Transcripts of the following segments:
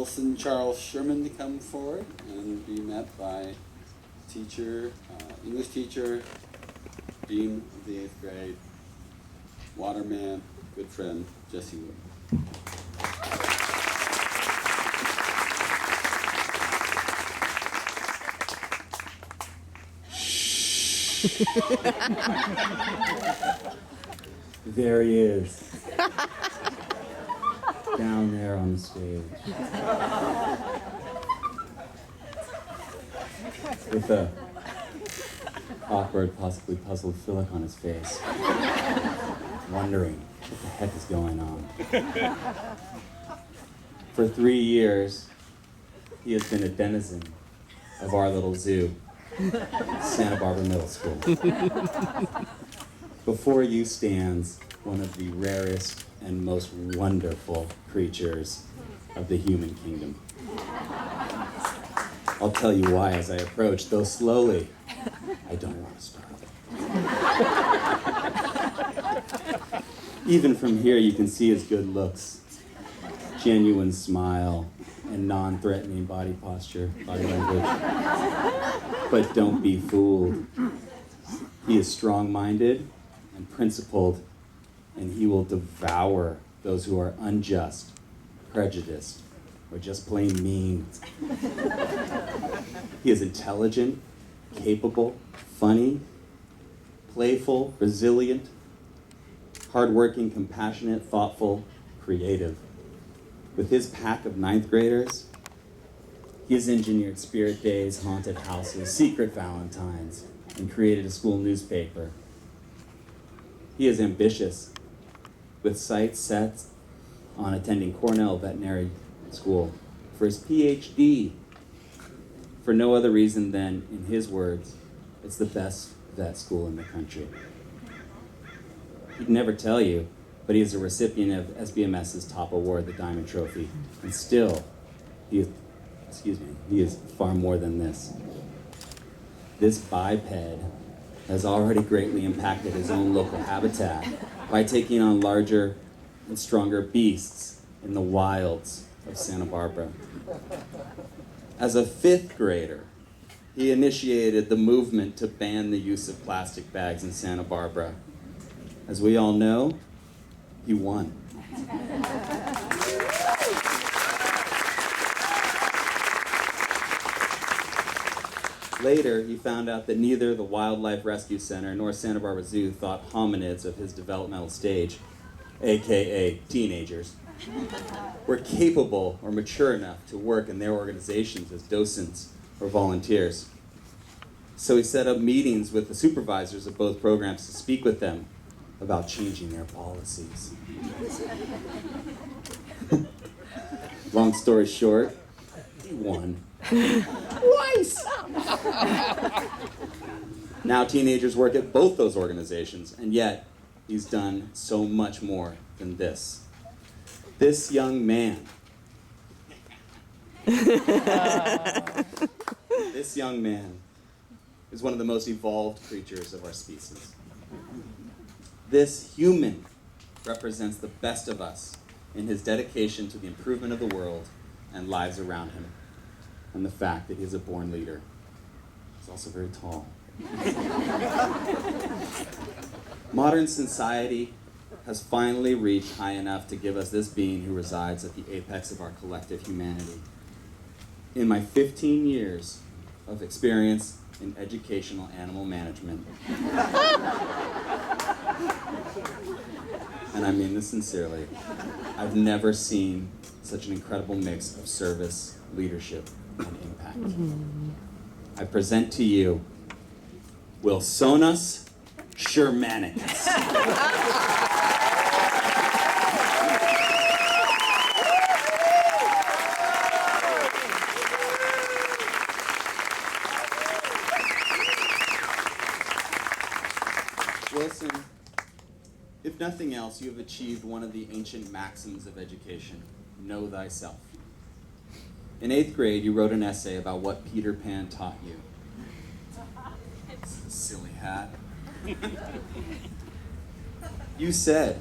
Wilson Charles Sherman to come forward and be met by teacher, English teacher, dean of the 8th grade, waterman, good friend, Jesse Wooten. There he is. Down there on the stage. With a awkward, possibly puzzled look on his face. Wondering what the heck is going on. For 3 years, he has been a denizen of our little zoo, Santa Barbara Middle School. Before you stands one of the rarest and most wonderful creatures of the human kingdom. I'll tell you why as I approach, though slowly. I don't want to start. Even from here, you can see his good looks, genuine smile, and non-threatening body posture, body language. But don't be fooled. He is strong-minded and principled, and he will devour those who are unjust, prejudiced, or just plain mean. He is intelligent, capable, funny, playful, resilient, hardworking, compassionate, thoughtful, creative. With his pack of 9th graders, he has engineered spirit days, haunted houses, secret valentines, and created a school newspaper. He is ambitious, with sights set on attending Cornell Veterinary School for his PhD, for no other reason than, in his words, it's the best vet school in the country. He'd never tell you, but he is a recipient of SBMS's top award, the Diamond Trophy, and still, he is far more than this. This biped has already greatly impacted his own local habitat by taking on larger and stronger beasts in the wilds of Santa Barbara. As a 5th grader, he initiated the movement to ban the use of plastic bags in Santa Barbara. As we all know, he won. Later, he found out that neither the Wildlife Rescue Center nor Santa Barbara Zoo thought hominids of his developmental stage, aka teenagers, were capable or mature enough to work in their organizations as docents or volunteers. So he set up meetings with the supervisors of both programs to speak with them about changing their policies. Long story short, he won. Twice! Now teenagers work at both those organizations, and yet he's done so much more than this. This young man, this young man is one of the most evolved creatures of our species. This human represents the best of us in his dedication to the improvement of the world and lives around him, and the fact that he's a born leader. He's also very tall. Modern society has finally reached high enough to give us this being who resides at the apex of our collective humanity. In my 15 years of experience in educational animal management, and I mean this sincerely, I've never seen such an incredible mix of service, leadership, and impact. I present to you Wilsonas Shermanicus. Wilson, if nothing else, you have achieved one of the ancient maxims of education, know thyself. In 8th grade, you wrote an essay about what Peter Pan taught you. Silly hat. You said,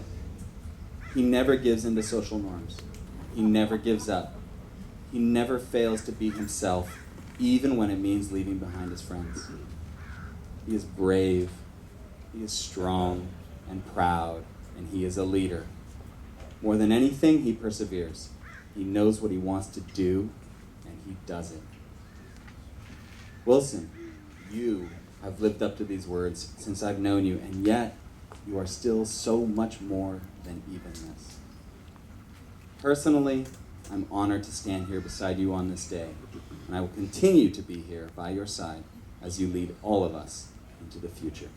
he never gives into social norms. He never gives up. He never fails to be himself, even when it means leaving behind his friends. He is brave, he is strong and proud, and he is a leader. More than anything, he perseveres. He knows what he wants to do, and he does it. Wilson, you have lived up to these words since I've known you, and yet you are still so much more than even this. Personally, I'm honored to stand here beside you on this day, and I will continue to be here by your side as you lead all of us into the future.